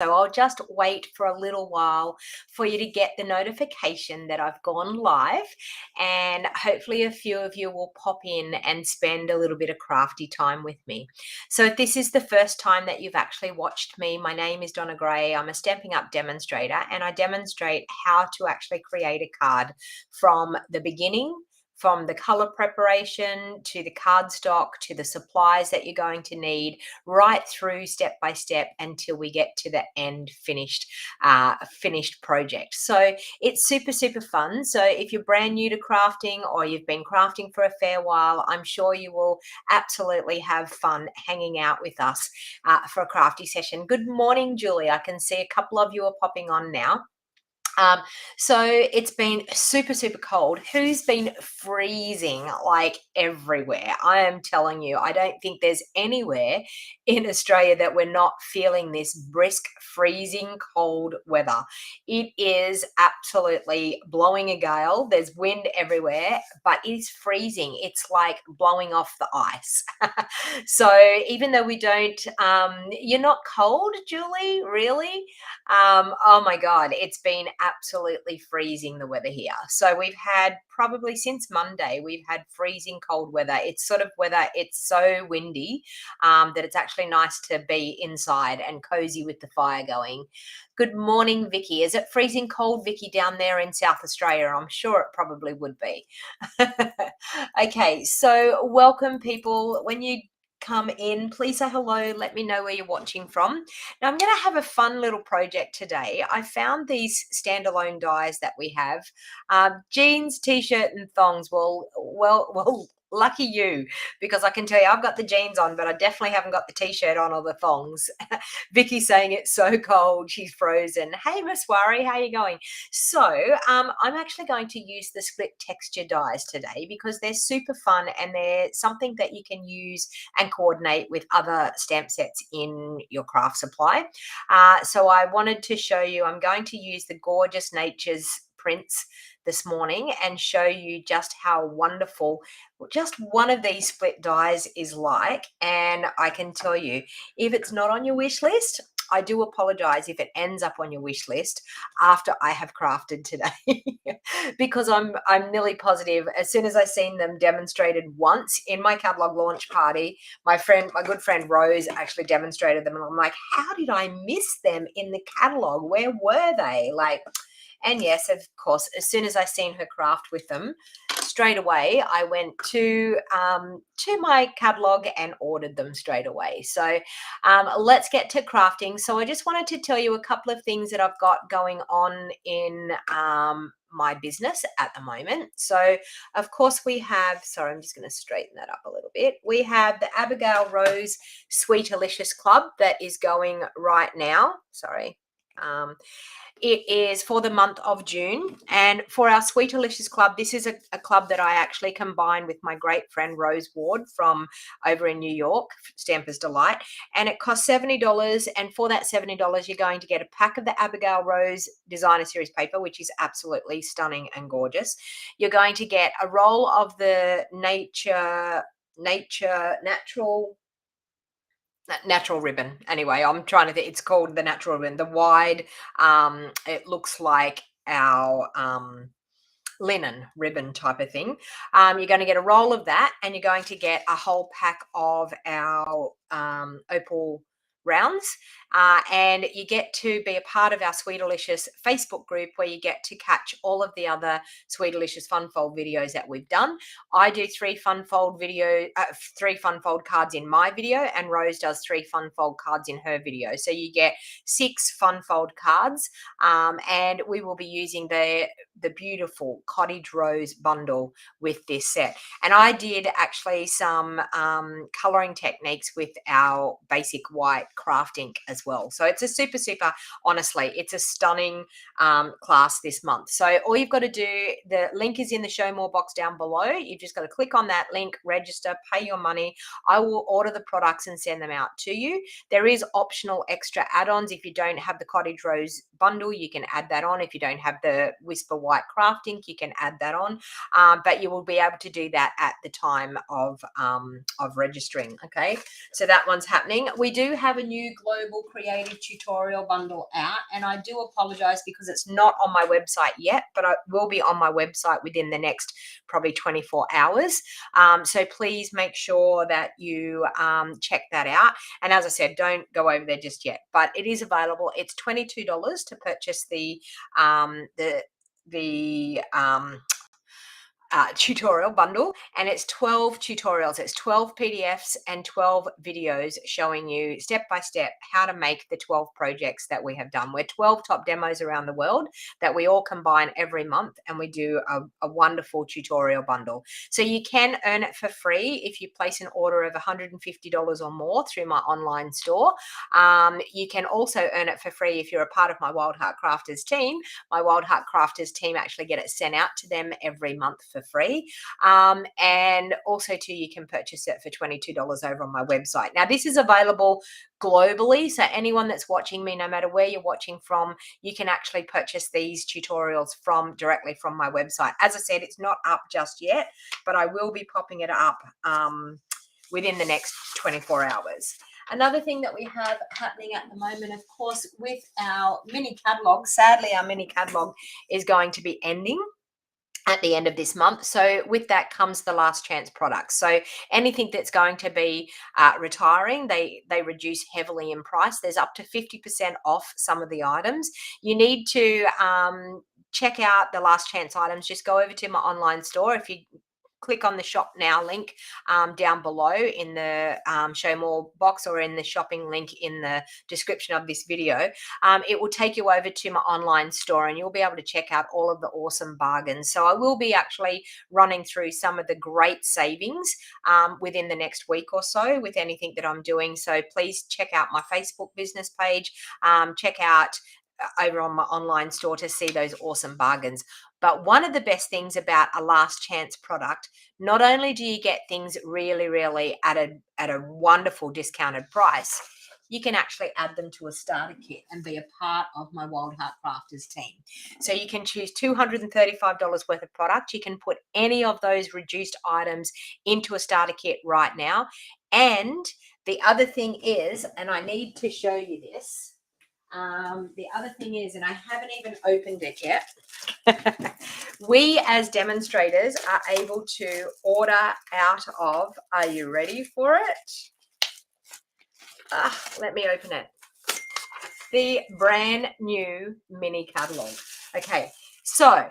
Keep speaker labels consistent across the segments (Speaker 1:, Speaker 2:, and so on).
Speaker 1: So I'll just wait for a little while for you to get the notification that I've gone live, and hopefully a few of you will pop in and spend a little bit of crafty time with me. So if this is the first time that you've actually watched me, my name is Donna Gray. I'm a Stampin' Up demonstrator, and I demonstrate how to actually create a card from the beginning, from the color preparation to the cardstock to the supplies that you're going to need, right through step by step until we get to the end finished project. So it's super fun. So if you're brand new to crafting or you've been crafting for a fair while, I'm sure you will absolutely have fun hanging out with us for a crafty session. Good morning, Julie. I can see a couple of you are popping on now. Um, so it's been super cold. Who's been freezing like everywhere? I am telling you, I don't think there's anywhere in Australia that we're not feeling this brisk, freezing cold weather. It is absolutely blowing a gale. There's wind everywhere, but it's freezing. It's like blowing off the ice. So even though we don't, you're not cold, Julie, really? Oh my God, it's been absolutely freezing the weather here. So we've had probably since Monday, we've had freezing cold weather. It's sort of weather, it's so windy that it's actually nice to be inside and cozy with the fire going. Good morning, Vicky. Is it freezing cold, Vicky, down there in South Australia? I'm sure it probably would be. Okay, so welcome people. When you come in, please say hello. Let me know where you're watching from. Now, I'm going to have a fun little project today. I found these standalone dies that we have. Jeans, t-shirt, and thongs. Well, lucky you, because I can tell you I've got the jeans on, but I definitely haven't got the t-shirt on or the thongs. Vicky's saying it's so cold, she's frozen. Hey, Miss Worry, how you going? So I'm actually going to use the split texture dies today because they're super fun and they're something that you can use and coordinate with other stamp sets in your craft supply. So I wanted to show you, I'm going to use the Gorgeous Nature's prints this morning and show you just how wonderful just one of these split dies is like. And I can tell you, if it's not on your wish list, I do apologize if it ends up on your wish list after I have crafted today, because I'm nearly positive as soon as I seen them demonstrated once in my catalog launch party, my good friend Rose actually demonstrated them, and I'm like, how did I miss them in the catalog? Where were they? Like, and yes, of course, as soon as I seen her craft with them, straight away I went to my catalog and ordered them straight away. So let's get to crafting. So I just wanted to tell you a couple of things that I've got going on in my business at the moment. So of course we have, sorry, I'm just going to straighten that up a little bit. We have the Abigail Rose Sweetalicious Club that is going right now. Sorry. It is for the month of June. And for our Sweetalicious Club, this is a club that I actually combined with my great friend Rose Ward from over in New York, Stampers Delight. And it costs $70. And for that $70, you're going to get a pack of the Abigail Rose Designer Series paper, which is absolutely stunning and gorgeous. You're going to get a roll of the natural ribbon. Anyway, I'm trying to think, it's called the natural ribbon, the wide, it looks like our linen ribbon type of thing. You're going to get a roll of that, and you're going to get a whole pack of our opal rounds, and you get to be a part of our Sweetalicious Facebook group where you get to catch all of the other Sweetalicious Fun Fold videos that we've done. I do 3 Fun Fold cards in my video, and Rose does 3 Fun Fold cards in her video. So you get 6 Fun Fold cards, and we will be using the beautiful Cottage Rose bundle with this set. And I did actually some coloring techniques with our basic white craft ink as well. So it's a super, honestly, it's a stunning class this month. So all you've got to do, the link is in the show more box down below. You've just got to click on that link, register, pay your money. I will order the products and send them out to you. There is optional extra add-ons if you don't have the Cottage Rose bundle, you can add that on. If you don't have the Whisper White craft ink, you can add that on, but you will be able to do that at the time of registering. Okay, so that one's happening. We do have a new global creative tutorial bundle out, and I do apologize because it's not on my website yet, but it will be on my website within the next probably 24 hours. So please make sure that you check that out. And as I said, don't go over there just yet, but it is available. It's $22 to purchase the tutorial bundle, and it's 12 tutorials. It's 12 PDFs and 12 videos showing you step by step how to make the 12 projects that we have done. We're 12 top demos around the world that we all combine every month, and we do a wonderful tutorial bundle. So you can earn it for free if you place an order of $150 or more through my online store. You can also earn it for free if you're a part of my Wild Heart Crafters team. My Wild Heart Crafters team actually get it sent out to them every month for free. And also too, you can purchase it for $22 over on my website. Now this is available globally, so anyone that's watching me, no matter where you're watching from, you can actually purchase these tutorials directly from my website. As I said, it's not up just yet, but I will be popping it up within the next 24 hours. Another thing that we have happening at the moment, of course, with our mini catalog, sadly our mini catalog is going to be ending at the end of this month. So with that comes the last chance products. So anything that's going to be retiring, they reduce heavily in price. There's up to 50% off some of the items. You need to check out the last chance items. Just go over to my online store. If you click on the shop now link down below in the show more box, or in the shopping link in the description of this video, it will take you over to my online store, and you'll be able to check out all of the awesome bargains. So I will be actually running through some of the great savings within the next week or so with anything that I'm doing. So please check out my Facebook business page, check out over on my online store to see those awesome bargains. But one of the best things about a last chance product, not only do you get things really, really at a wonderful discounted price, you can actually add them to a starter kit and be a part of my Wild Heart Crafters team. So you can choose $235 worth of product. You can put any of those reduced items into a starter kit right now. And the other thing is, and I need to show you this, the other thing is, and I haven't even opened it yet, we as demonstrators are able to order out of, are you ready for it? Let me open it. The brand new mini catalog. Okay, so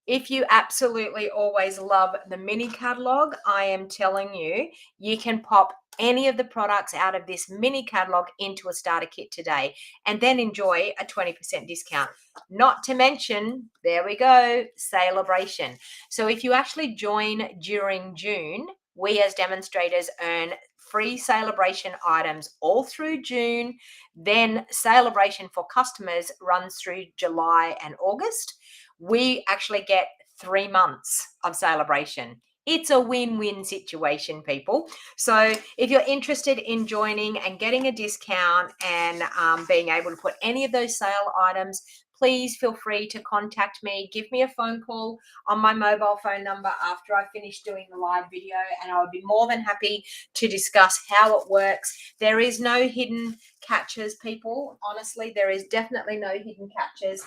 Speaker 1: if you absolutely always love the mini catalog, I am telling you, you can pop any of the products out of this mini catalog into a starter kit today and then enjoy a 20% discount. Not to mention, there we go, celebration. So if you actually join during June, we as demonstrators earn free celebration items all through June. Then celebration for customers runs through July and August. We actually get 3 months of celebration. It's a win-win situation, people. So if you're interested in joining and getting a discount and being able to put any of those sale items, please feel free to contact me. Give me a phone call on my mobile phone number after I finish doing the live video, and I would be more than happy to discuss how it works. There is no hidden catches, people. Honestly, there is definitely no hidden catches.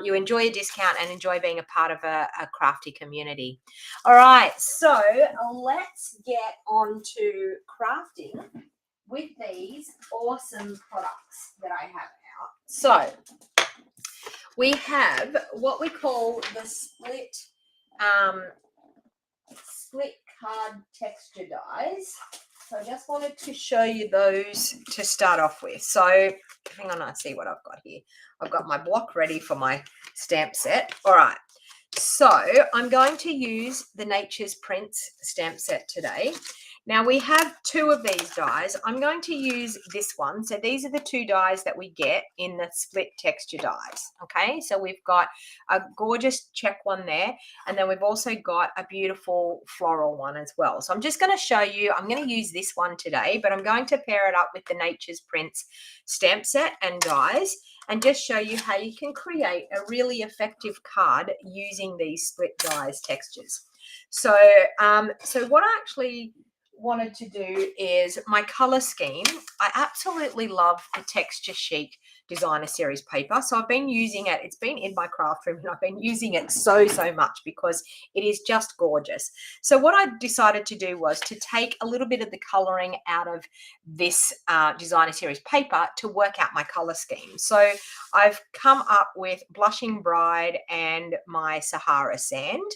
Speaker 1: You enjoy a discount and enjoy being a part of a crafty community. All right, so let's get on to crafting with these awesome products that I have out. So we have what we call the split card texture dies. So I just wanted to show you those to start off with. So hang on, I see what I've got here. I've got my block ready for my stamp set. All right. So I'm going to use the Nature's Prints stamp set today. Now we have two of these dies. I'm going to use this one. So these are the two dies that we get in the split texture dies. Okay, so we've got a gorgeous check one there, and then we've also got a beautiful floral one as well. So I'm just going to show you, I'm going to use this one today, but I'm going to pair it up with the Nature's Prints stamp set and dies, and just show you how you can create a really effective card using these split dies textures. So, so what I actually wanted to do is my color scheme. I absolutely love the Texture Chic Designer Series paper. So I've been using it. It's been in my craft room and I've been using it so much because it is just gorgeous. So what I decided to do was to take a little bit of the coloring out of this Designer Series paper to work out my color scheme. So I've come up with Blushing Bride and my Sahara Sand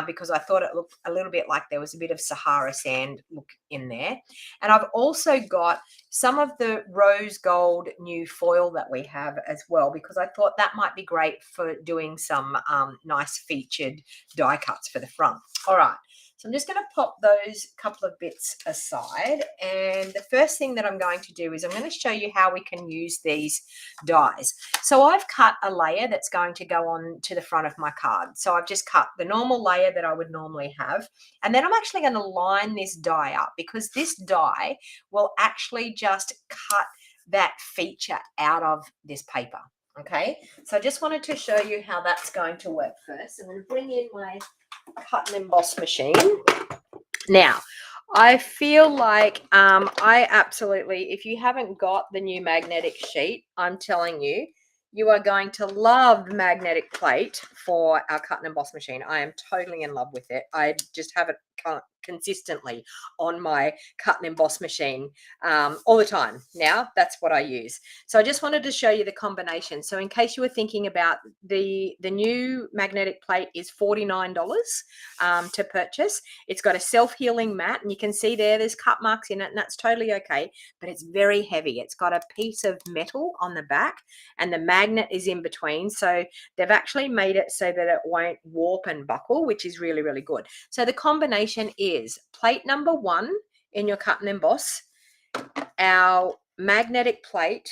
Speaker 1: because I thought it looked a little bit like there was a bit of Sahara Sand look in there. And I've also got some of the rose gold new foil that we have as well, because I thought that might be great for doing some nice featured die cuts for the front. All right. So I'm just going to pop those couple of bits aside. And the first thing that I'm going to do is I'm going to show you how we can use these dies. So I've cut a layer that's going to go on to the front of my card. So I've just cut the normal layer that I would normally have. And then I'm actually going to line this die up, because this die will actually just cut that feature out of this paper. Okay, so I just wanted to show you how that's going to work first. I'm going to bring in my cut and emboss machine. Now, I feel like I absolutely, if you haven't got the new magnetic sheet, I'm telling you, you are going to love the magnetic plate for our cut and emboss machine. I am totally in love with it. I just have it consistently on my cut and emboss machine all the time. Now that's what I use. So I just wanted to show you the combination. So in case you were thinking about the new magnetic plate is $49 to purchase. It's got a self-healing mat, and you can see there's cut marks in it, and that's totally okay, but it's very heavy. It's got a piece of metal on the back and the magnet is in between. So they've actually made it so that it won't warp and buckle, which is really, really good. So the combination is plate number 1 in your cut and emboss, our magnetic plate,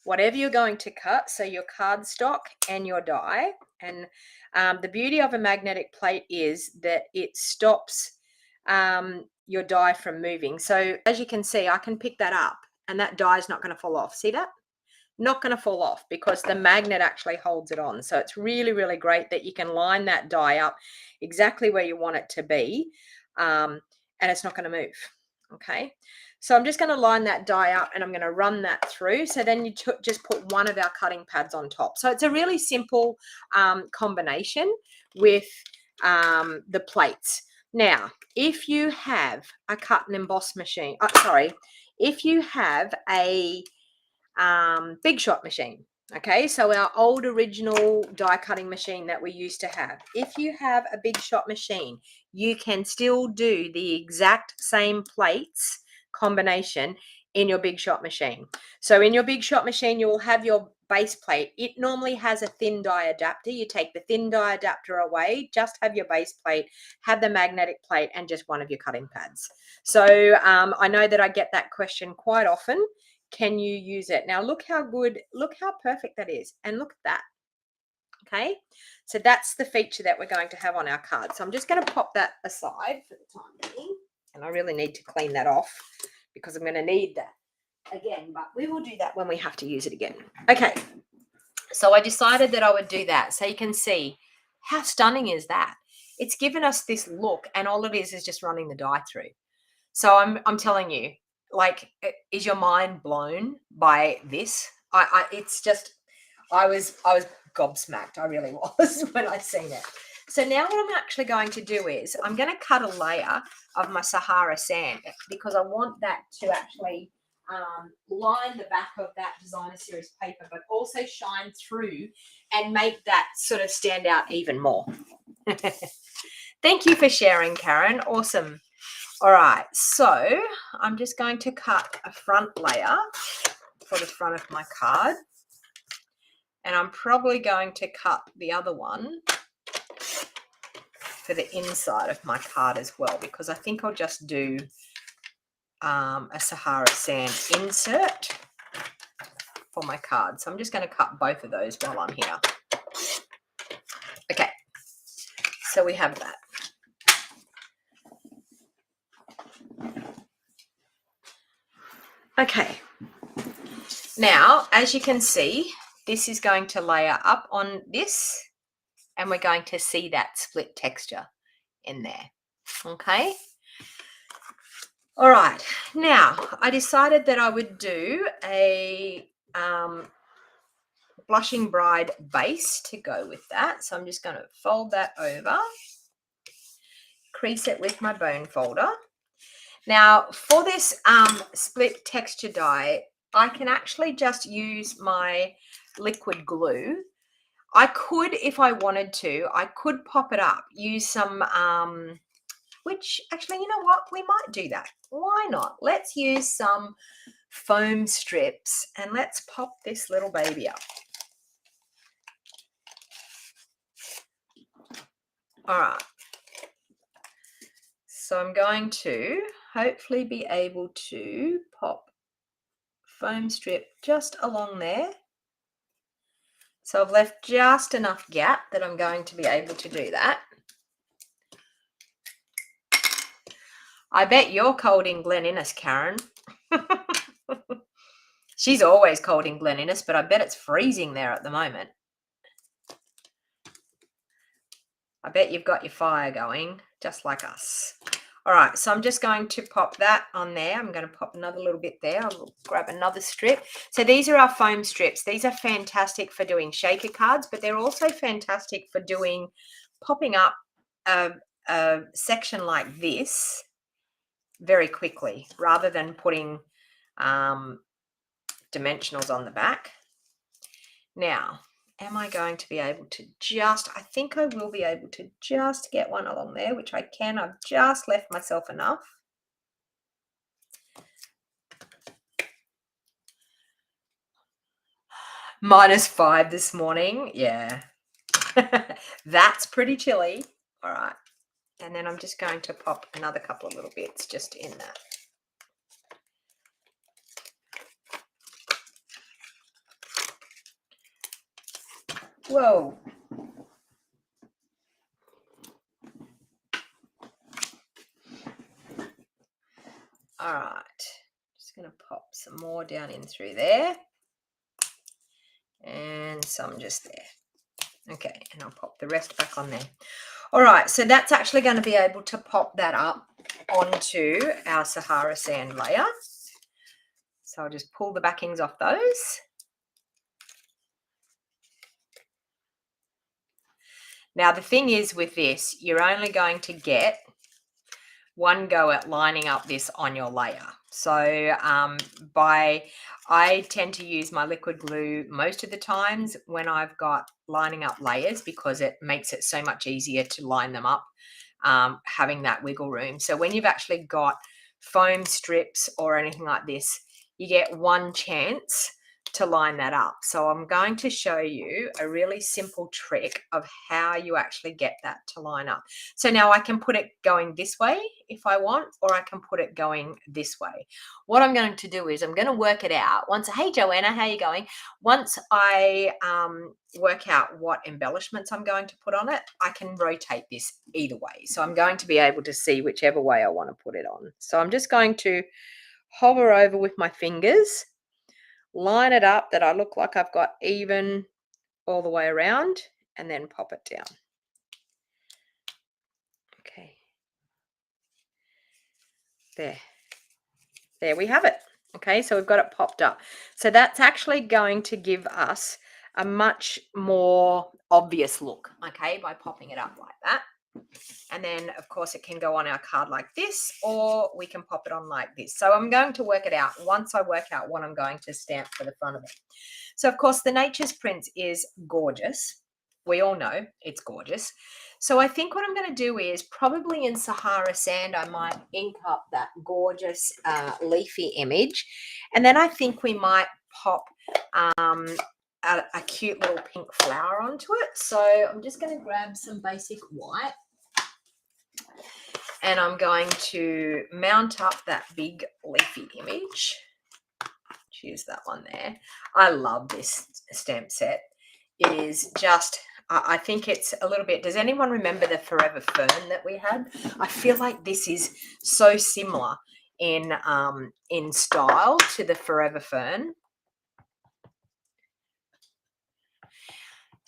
Speaker 1: whatever you're going to cut, so your cardstock and your die. And the beauty of a magnetic plate is that it stops your die from moving. So as you can see, I can pick that up and that die is not going to fall off. See that? Not going to fall off because the magnet actually holds it on. So it's really, really great that you can line that die up exactly where you want it to be, and it's not going to move. Okay, so I'm just going to line that die up and I'm going to run that through. So then you just put one of our cutting pads on top. So it's a really simple combination with the plates. Now, if you have a cut and emboss machine, if you have a Big Shot machine. Okay, so our old original die cutting machine that we used to have. If you have a Big Shot machine, you can still do the exact same plates combination in your Big Shot machine. So in your Big Shot machine, you will have your base plate. It normally has a thin die adapter. You take the thin die adapter away, just have your base plate, have the magnetic plate, and just one of your cutting pads. So I know that I get that question quite often. Can you use it? Now look how good, look how perfect that is, and look at that. Okay, so that's the feature that we're going to have on our card. So I'm just going to pop that aside for the time being, and I really need to clean that off because I'm going to need that again, but we will do that when we have to use it again. Okay, so I decided that I would do that. So you can see how stunning is that. It's given us this look, and all it is just running the die through. So I'm telling you, like, is your mind blown by this? It's just, I was gobsmacked. I really was when I seen it. So now what I'm actually going to do is I'm going to cut a layer of my Sahara Sand because I want that to actually line the back of that Designer Series paper, but also shine through and make that sort of stand out even more. Thank you for sharing, Karen. Awesome. All right, so I'm just going to cut a front layer for the front of my card, and I'm probably going to cut the other one for the inside of my card as well, because I think I'll just do a Sahara Sand insert for my card. So I'm just going to cut both of those while I'm here. Okay, so we have that. Okay, now as you can see, this is going to layer up on this, and we're going to see that split texture in there. Okay. All right. Now I decided that I would do a blushing bride base to go with that. So I'm just going to fold that over, crease it with my bone folder. Now for this split texture die, I can actually just use my liquid glue. I could, if I wanted to, I could pop it up, use some, which actually, you know what, we might do that. Why not? Let's use some foam strips and let's pop this little baby up. All right. So I'm going to hopefully be able to pop foam strip just along there. So I've left just enough gap that I'm going to be able to do that. I bet you're cold in Glen Innes, Karen. She's always cold in Glen Innes, but I bet it's freezing there at the moment. I bet you've got your fire going, just like us. All right, so I'm just going to pop that on there. I'm going to pop another little bit there. I'll grab another strip. So these are our foam strips. These are fantastic for doing shaker cards, but they're also fantastic for doing, popping up a section like this very quickly, rather than putting dimensionals on the back. Now, am I going to be able to just, I think I will be able to just get one along there, which I can. I've just left myself enough. -5 this morning. Yeah. That's pretty chilly. All right. And then I'm just going to pop another couple of little bits just in that. Whoa. All right. Just going to pop some more down in through there. And some just there. Okay, and I'll pop the rest back on there. All right, so that's actually going to be able to pop that up onto our Sahara Sand layer. So I'll just pull the backings off those. Now the thing is with this, you're only going to get one go at lining up this on your layer. So I tend to use my liquid glue most of the times when I've got lining up layers, because it makes it so much easier to line them up, having that wiggle room. So when you've actually got foam strips or anything like this, you get one chance to line that up. So I'm going to show you a really simple trick of how you actually get that to line up. So now I can put it going this way if I want, or I can put it going this way. What I'm going to do is I'm going to work it out. Once, hey Joanna, how are you going? Once I work out what embellishments I'm going to put on it, I can rotate this either way. So I'm going to be able to see whichever way I want to put it on. So I'm just going to hover over with my fingers, line it up that I look like I've got even all the way around, and then pop it down. Okay. There we have it. Okay, so we've got it popped up. So that's actually going to give us a much more obvious look, okay, by popping it up like that. And then, of course, it can go on our card like this, or we can pop it on like this. So I'm going to work it out once I work out what I'm going to stamp for the front of it. So, of course, the Nature's Prints is gorgeous. We all know it's gorgeous. So I think what I'm going to do is probably in Sahara Sand, I might ink up that gorgeous leafy image. And then I think we might pop a cute little pink flower onto it. So I'm just going to grab some basic white. And I'm going to mount up that big leafy image. Choose that one there. I love this stamp set. It is just, I think it's a little bit, does anyone remember the Forever Fern that we had? I feel like this is so similar in style to the Forever Fern.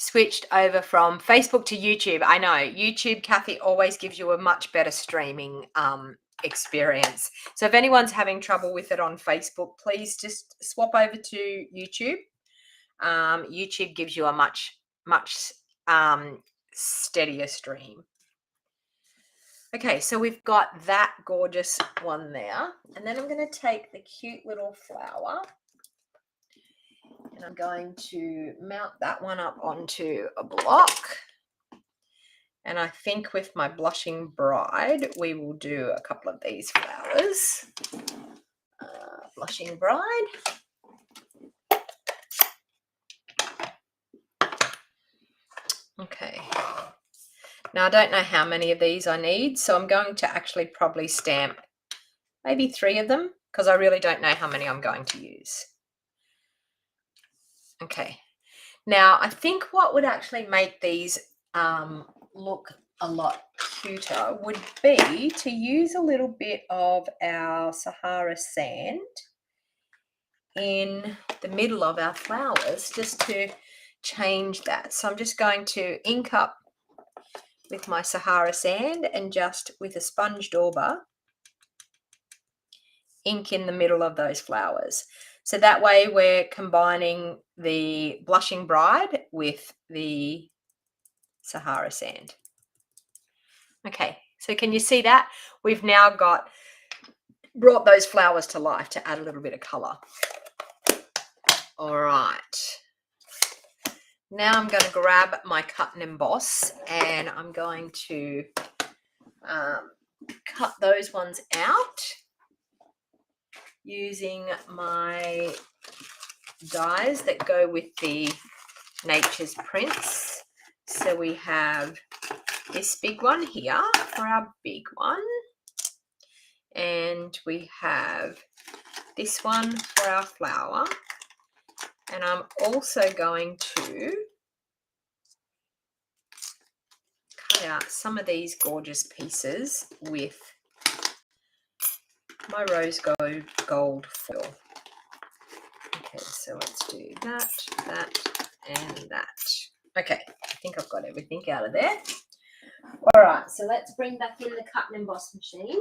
Speaker 1: Switched over from Facebook to YouTube. I know YouTube, Kathy, always gives you a much better streaming experience. So if anyone's having trouble with it on Facebook, please just swap over to YouTube. YouTube gives you a much steadier stream. Okay, so we've got that gorgeous one there, and then I'm going to take the cute little flower. And I'm going to mount that one up onto a block. And I think with my Blushing Bride, we will do a couple of these flowers. Blushing Bride. Okay. Now, I don't know how many of these I need, so I'm going to actually probably stamp maybe 3 of them, because I really don't know how many I'm going to use. Okay, now I think what would actually make these look a lot cuter would be to use a little bit of our Sahara sand in the middle of our flowers, just to change that. So I'm just going to ink up with my Sahara sand and just with a sponge dauber ink in the middle of those flowers. So that way we're combining the Blushing Bride with the Sahara sand. Okay, so can you see that? We've now brought those flowers to life to add a little bit of colour. All right. Now I'm going to grab my cut and emboss, and I'm going to cut those ones out using my dies that go with the Nature's Prints. So we have this big one here for our big one, and we have this one for our flower, and I'm also going to cut out some of these gorgeous pieces with my rose gold foil. Okay, so let's do that, that, and that. Okay, I think I've got everything out of there. All right, so let's bring back in the cut and emboss machine.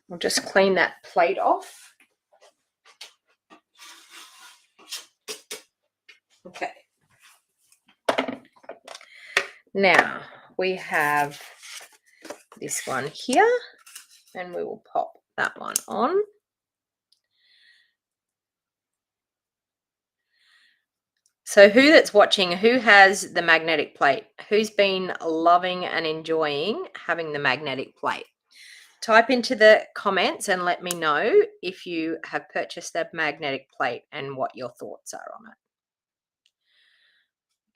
Speaker 1: I'll just clean that plate off. Okay. Now we have this one here, and we will pop that one on. So who that's watching, who has the magnetic plate? Who's been loving and enjoying having the magnetic plate? Type into the comments and let me know if you have purchased that magnetic plate and what your thoughts are on it.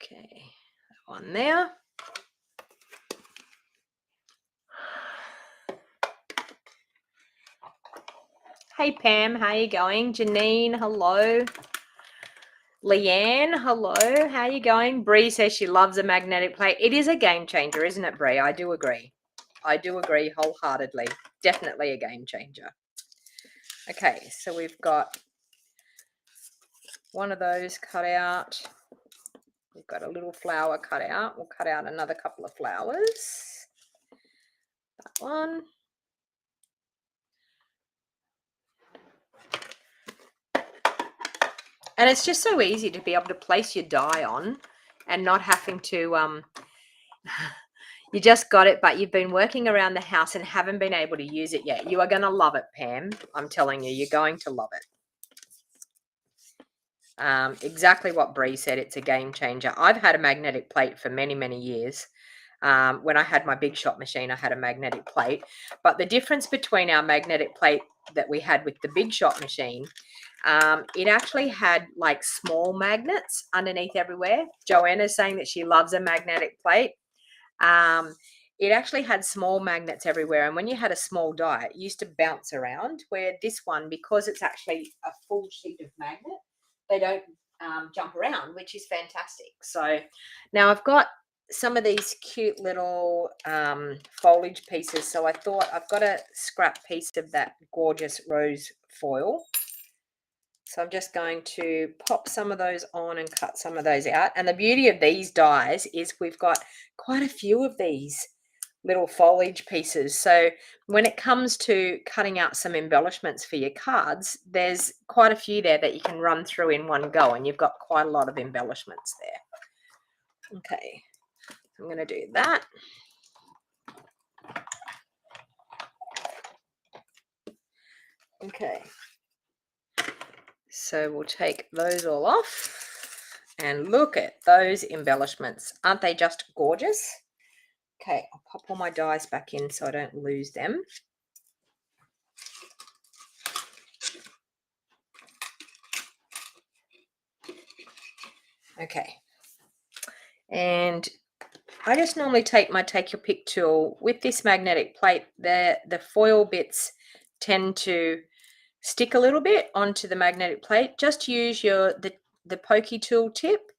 Speaker 1: Okay, that one there. Hey Pam, how you going? Janine, hello. Leanne, hello. How you going? Bree says she loves a magnetic plate. It is a game changer, isn't it, Bree? I do agree. I do agree wholeheartedly. Definitely a game changer. Okay, so we've got one of those cut out. We've got a little flower cut out. We'll cut out another couple of flowers. That one. And it's just so easy to be able to place your die on and not having to, you just got it, but you've been working around the house and haven't been able to use it yet. You are going to love it, Pam. I'm telling you, you're going to love it. Exactly what Bree said. It's a game changer. I've had a magnetic plate for many, many years. When I had my Big Shot machine, I had a magnetic plate. But the difference between our magnetic plate that we had with the Big Shot machine, it actually had like small magnets underneath everywhere. Joanna's saying that she loves a magnetic plate. It actually had small magnets everywhere, and when you had a small die, it used to bounce around, where this one, because it's actually a full sheet of magnet, they don't jump around, which is fantastic. So now I've got some of these cute little foliage pieces, so I thought I've got a scrap piece of that gorgeous rose foil. So I'm just going to pop some of those on and cut some of those out. And the beauty of these dies is we've got quite a few of these little foliage pieces. So when it comes to cutting out some embellishments for your cards, there's quite a few there that you can run through in one go, and you've got quite a lot of embellishments there. Okay, I'm going to do that. Okay, so we'll take those all off, and look at those embellishments. Aren't they just gorgeous? Okay, I'll pop all my dies back in so I don't lose them. Okay, and I just normally take my take your pick tool with this magnetic plate. The foil bits tend to stick a little bit onto the magnetic plate. Just use the pokey tool tip,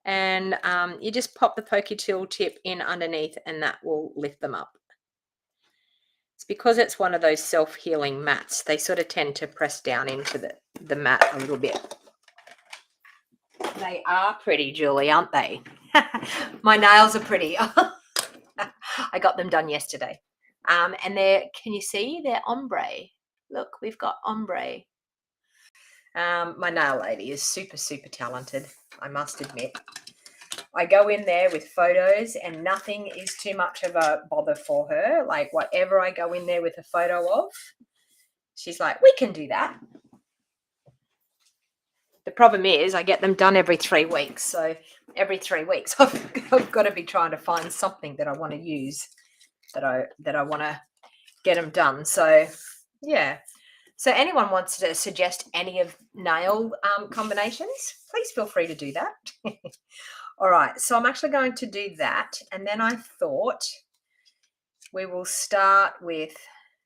Speaker 1: and you just pop the pokey tool tip in underneath, and that will lift them up. It's because it's one of those self-healing mats. They sort of tend to press down into the mat a little bit. They are pretty, Julie, aren't they? My nails are pretty. I got them done yesterday. And can you see? They're ombre. Look, we've got ombre. My nail lady is super, super talented, I must admit. I go in there with photos and nothing is too much of a bother for her. Like whatever I go in there with a photo of, she's like, we can do that. The problem is I get them done every 3 weeks. So every 3 weeks I've got to be trying to find something that I want to use, that I want to get them done. So yeah. So anyone wants to suggest any of nail combinations, please feel free to do that. All right, so I'm actually going to do that. And then I thought we will start with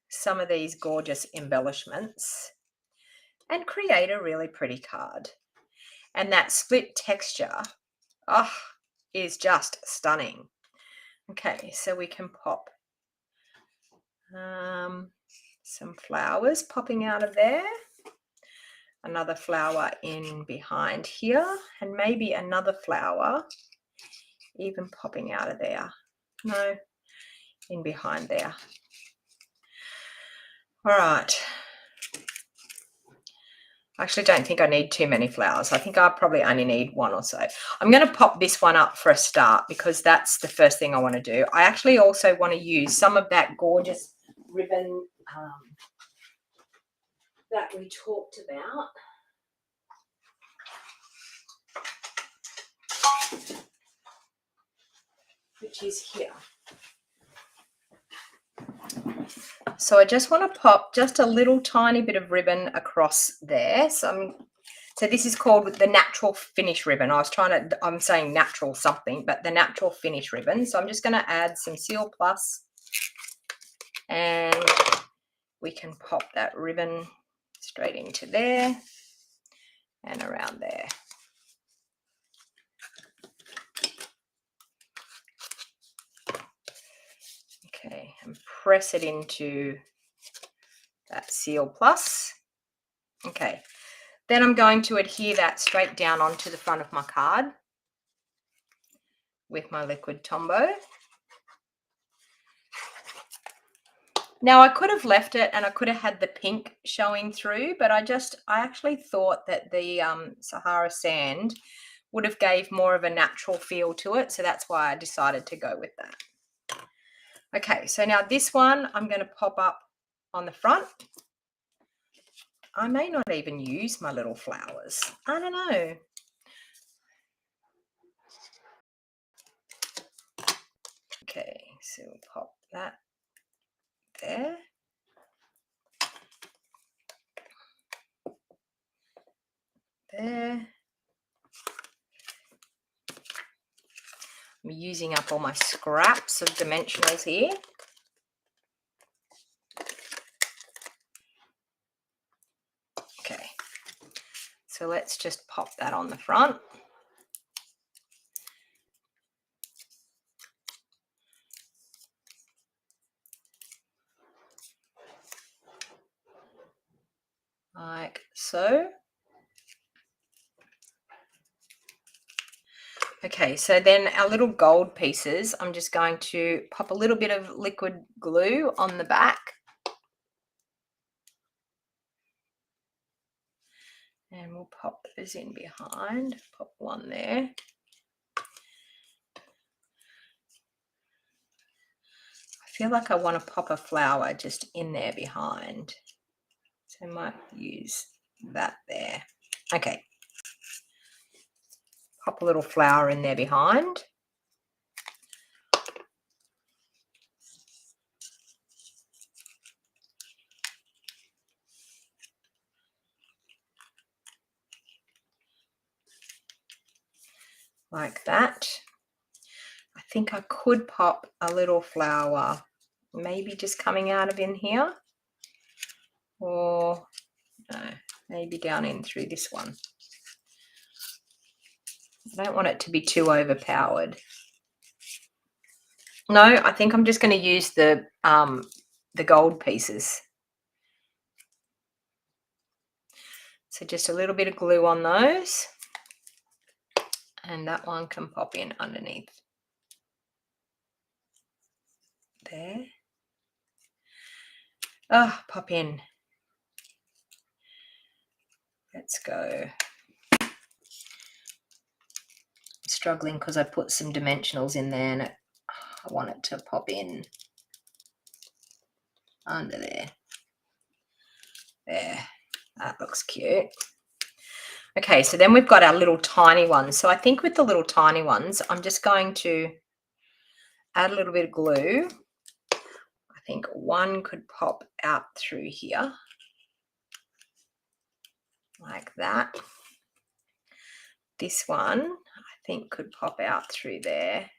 Speaker 1: some of these gorgeous embellishments and create a really pretty card. And that split texture, is just stunning. Okay, so we can pop some flowers popping out of there, another flower in behind here, and maybe another flower even popping out of there. No, in behind there. All right. I actually don't think I need too many flowers. I think I probably only need one or so. I'm going to pop this one up for a start because that's the first thing I want to do. I actually also want to use some of that gorgeous ribbon that we talked about. Which is here. So I just want to pop just a little tiny bit of ribbon across there. So this is called the natural finish ribbon. I'm saying natural something, but the natural finish ribbon. So I'm just going to add some Seal Plus, and we can pop that ribbon straight into there and around there. Okay, and press it into that Seal Plus. Okay, then I'm going to adhere that straight down onto the front of my card with my liquid Tombow. Now I could have left it and I could have had the pink showing through, but I actually thought that the Sahara sand would have gave more of a natural feel to it. So that's why I decided to go with that. Okay, so now this one I'm going to pop up on the front. I may not even use my little flowers. I don't know. Okay, so we'll pop that there. there. I'm using up all my scraps of dimensionals here. Okay, so let's just pop that on the front. Like so. Okay, so then our little gold pieces, I'm just going to pop a little bit of liquid glue on the back. And we'll pop those in behind, pop one there. I feel like I want to pop a flower just in there behind. So I might use that there. Okay. Pop a little flower in there behind. Like that. I think I could pop a little flower, maybe just coming out of in here, or no, maybe down in through this one. I don't want it to be too overpowered. No, I think I'm just going to use the gold pieces. So just a little bit of glue on those, and that one can pop in underneath there. Oh, pop in. Let's go. I'm struggling because I put some dimensionals in there and I want it to pop in under there. There, that looks cute. Okay, so then we've got our little tiny ones. So I think with the little tiny ones, I'm just going to add a little bit of glue. I think one could pop out through here like that. This one I think could pop out through there.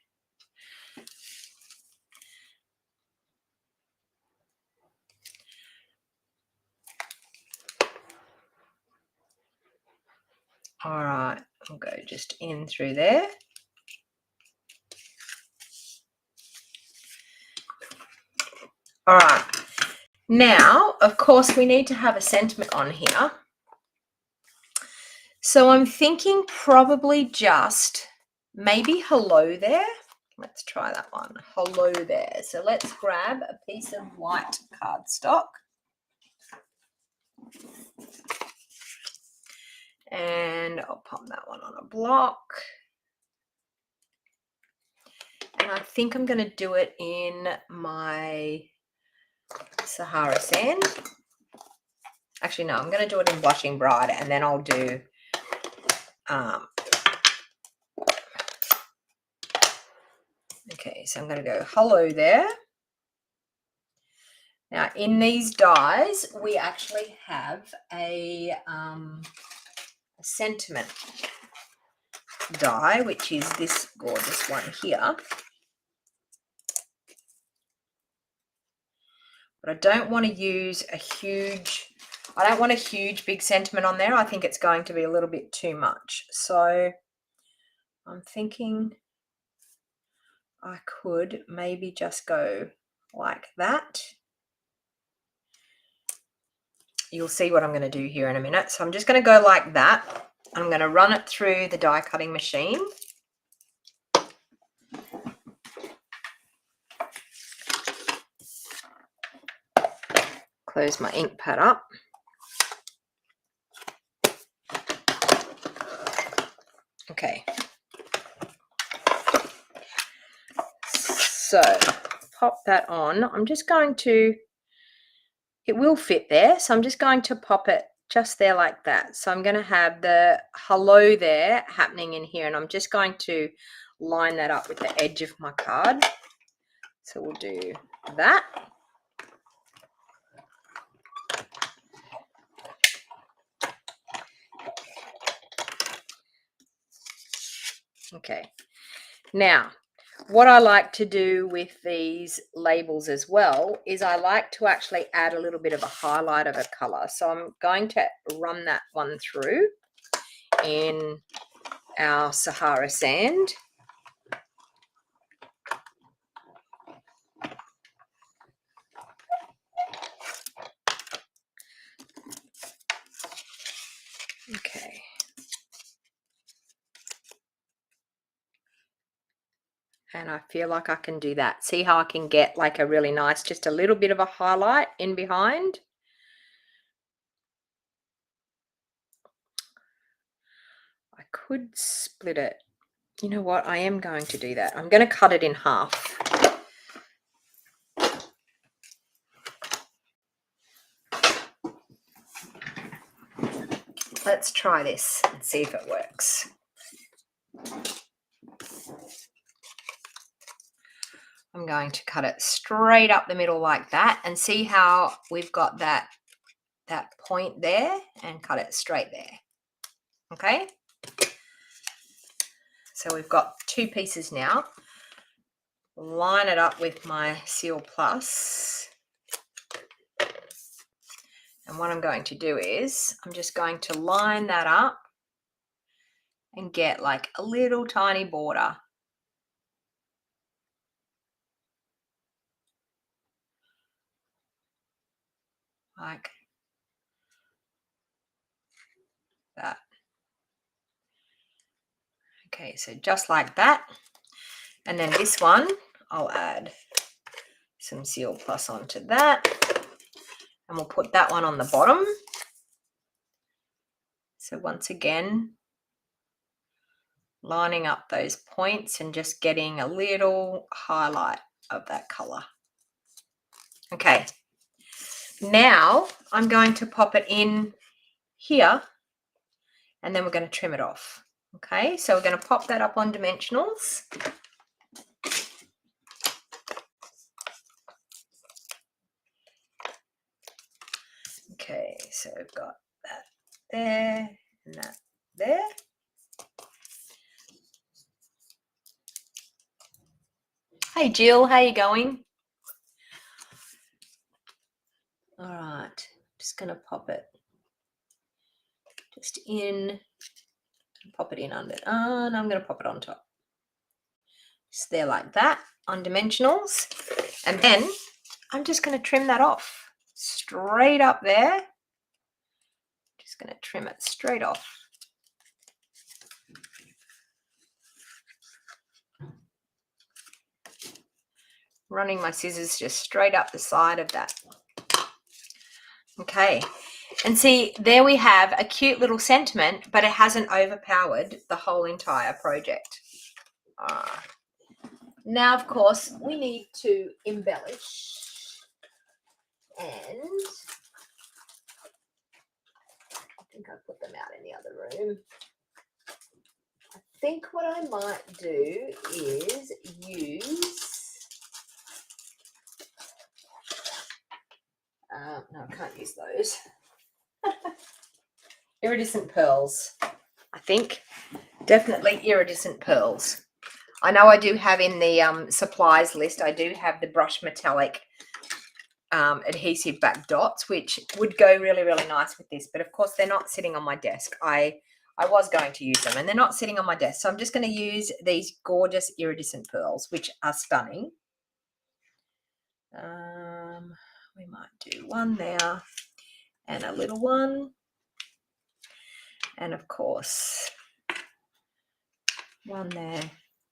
Speaker 1: All right, I'll go just in through there. All right, now, of course, we need to have a sentiment on here. So I'm thinking probably just maybe hello there. Let's try that one. Hello there. So let's grab a piece of white cardstock. And I'll pop that one on a block. And I think I'm going to do it in my Sahara sand. Actually, no, I'm going to do it in Blushing Bride, and then I'll do okay, so I'm going to go hello there. Now, in these dies, we actually have a sentiment die, which is this gorgeous one here. But I don't want to use a huge, I don't want a huge big sentiment on there. I think it's going to be a little bit too much. So I'm thinking I could maybe just go like that. You'll see what I'm going to do here in a minute. So I'm just going to go like that. I'm going to run it through the die cutting machine. Close my ink pad up. Okay. So pop that on. I'm just going to, it will fit there. So I'm just going to pop it just there like that. So I'm going to have the hello there happening in here, and I'm just going to line that up with the edge of my card. So we'll do that. Okay, now what I like to do with these labels as well is I like to actually add a little bit of a highlight of a color. So I'm going to run that one through in our Sahara sand. Okay. And I feel like I can do that. See how I can get like a really nice, just a little bit of a highlight in behind. I could split it. You know what? I am going to do that. I'm going to cut it in half. Let's try this and see if it works. I'm going to cut it straight up the middle like that, and see how we've got that point there, and cut it straight there. Okay, so we've got two pieces now. Line it up with my Seal Plus, and what I'm going to do is I'm just going to line that up and get like a little tiny border. Like that. Okay, so just like that. And then this one, I'll add some Seal Plus onto that. And we'll put that one on the bottom. So once again, lining up those points and just getting a little highlight of that color. Okay, now I'm going to pop it in here, and then we're going to trim it off. Okay, so we're going to pop that up on dimensionals. Okay, so we've got that there and that there. Hey Jill, how you going? All right, just going to pop it just in, pop it in under, and I'm going to pop it on top. Just there like that on dimensionals. And then I'm just going to trim that off straight up there. Just going to trim it straight off. Running my scissors just straight up the side of that. Okay, and see, there we have a cute little sentiment, but it hasn't overpowered the whole entire project. All right. Now, of course, we need to embellish, and I think I put them out in the other room. I think what I might do is use, no, I can't use those. Iridescent pearls, I think. Definitely iridescent pearls. I know I do have in the supplies list, I do have the brush metallic adhesive back dots, which would go really, really nice with this. But of course, they're not sitting on my desk. I was going to use them, and they're not sitting on my desk. So I'm just going to use these gorgeous iridescent pearls, which are stunning. We might do one there and a little one. And of course, one there.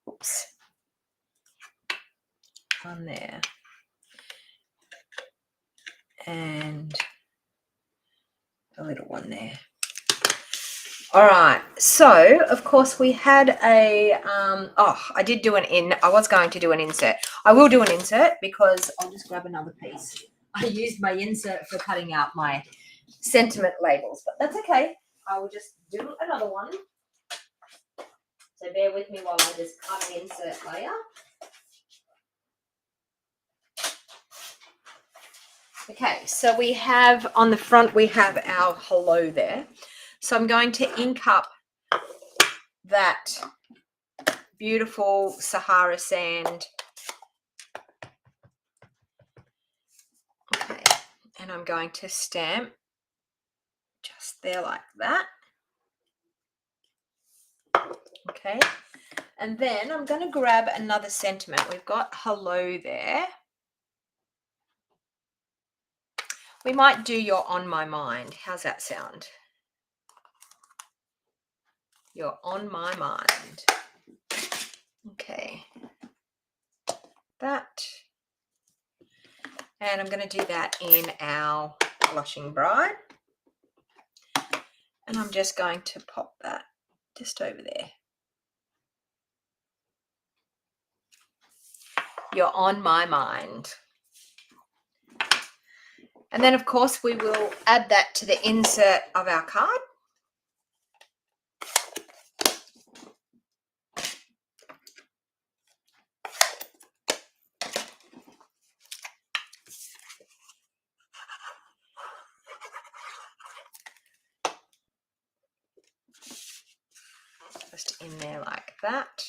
Speaker 1: Oops. One there. And a little one there. All right, so of course we had a I did do I was going to do an insert. I will do an insert because I'll just grab another piece. I used my insert for cutting out my sentiment labels, but that's okay. I will just do another one. So bear with me while I just cut an insert layer. Okay, so we have on the front, we have our hello there. So I'm going to ink up that beautiful Sahara sand. Okay, and I'm going to stamp just there like that. Okay, and then I'm going to grab another sentiment. We've got hello there. We might do you're on my mind. How's that sound? You're on my mind. Okay, that. And I'm going to do that in our blushing bride. And I'm just going to pop that just over there. You're on my mind. And then, of course, we will add that to the insert of our card. Just in there like that.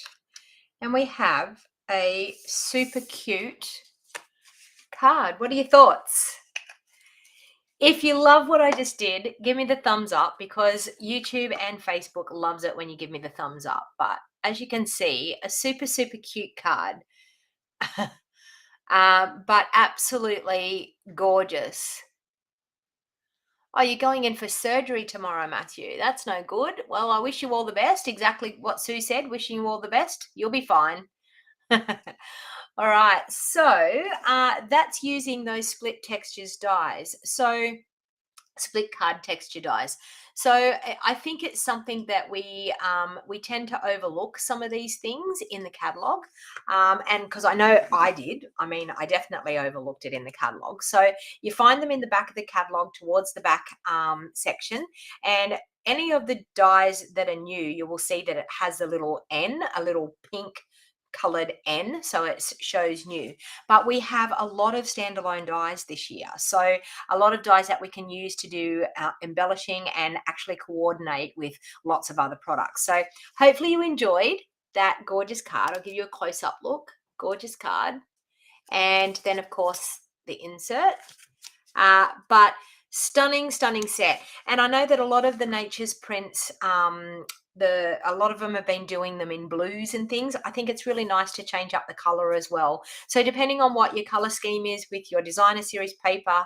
Speaker 1: And we have a super cute card. What are your thoughts? If you love what I just did, give me the thumbs up, because YouTube and Facebook loves it when you give me the thumbs up. But as you can see, a super, super cute card, but absolutely gorgeous. Oh, you're going in for surgery tomorrow, Matthew. That's no good. Well, I wish you all the best. Exactly what Sue said, wishing you all the best. You'll be fine. All right, so that's using those split textures dies. So split card texture dies. So I think it's something that we tend to overlook some of these things in the catalog, and because I know I did. I mean, I definitely overlooked it in the catalog. So you find them in the back of the catalog towards the back section, and any of the dies that are new, you will see that it has a little N, a little pink colored N, so it shows new. But we have a lot of standalone dies this year, so a lot of dies that we can use to do embellishing and actually coordinate with lots of other products. So hopefully you enjoyed that gorgeous card. I'll give you a close-up look. Gorgeous card. And then, of course, the insert. But stunning set. And I know that a lot of the Nature's prints, a lot of them have been doing them in blues and things. I think it's really nice to change up the color as well. So depending on what your color scheme is with your designer series paper,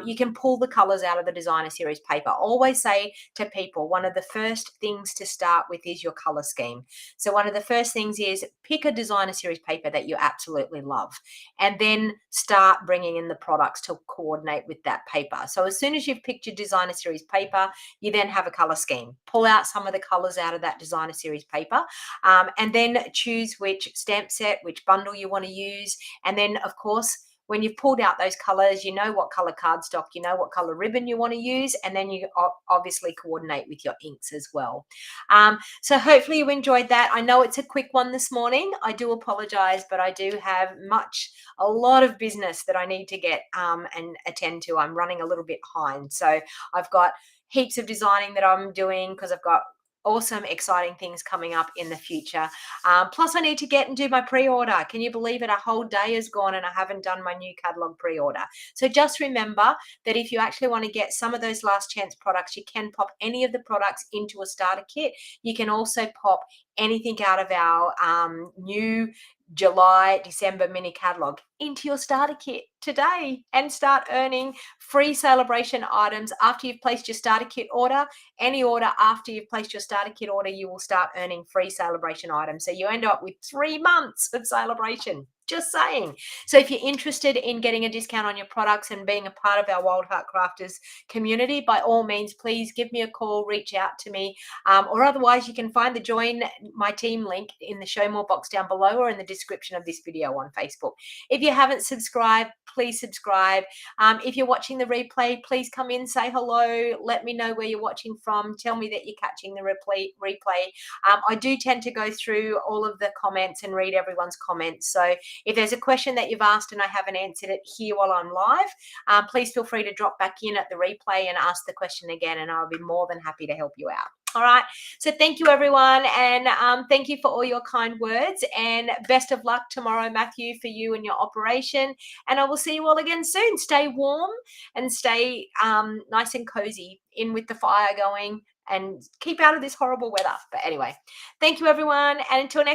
Speaker 1: you can pull the colors out of the designer series paper. Always say to people, one of the first things to start with is your color scheme. So one of the first things is pick a designer series paper that you absolutely love, and then start bringing in the products to coordinate with that paper. So as soon as you've picked your designer series paper, you then have a color scheme. Pull out some of the colors out of that designer series paper, and then choose which stamp set, which bundle you want to use. And then, of course, when you've pulled out those colors, you know what color cardstock, you know what color ribbon you want to use, and then you obviously coordinate with your inks as well. So hopefully you enjoyed that. I know it's a quick one this morning. I do apologize, but I do have a lot of business that I need to get and attend to. I'm running a little bit behind. So I've got heaps of designing that I'm doing because I've got awesome, exciting things coming up in the future. Plus, I need to get and do my pre-order. Can you believe it? A whole day is gone and I haven't done my new catalog pre-order. So just remember that if you actually want to get some of those last chance products, you can pop any of the products into a starter kit. You can also pop anything out of our new July, December mini catalog into your starter kit today and start earning free celebration items after you've placed your starter kit order. Any order after you've placed your starter kit order, you will start earning free celebration items. So you end up with 3 months of celebration. Just saying. So if you're interested in getting a discount on your products and being a part of our Wild Heart Crafters community, by all means, please give me a call, reach out to me, or otherwise you can find the Join My Team link in the Show More box down below or in the description of this video on Facebook. If you haven't subscribed, please subscribe. If you're watching the replay, please come in, say hello, let me know where you're watching from, tell me that you're catching the replay. I do tend to go through all of the comments and read everyone's comments. So if there's a question that you've asked and I haven't answered it here while I'm live, please feel free to drop back in at the replay and ask the question again, and I'll be more than happy to help you out. All right. So thank you, everyone. And thank you for all your kind words. And best of luck tomorrow, Matthew, for you and your operation. And I will see you all again soon. Stay warm and stay nice and cozy in with the fire going, and keep out of this horrible weather. But anyway, thank you, everyone. And until next time.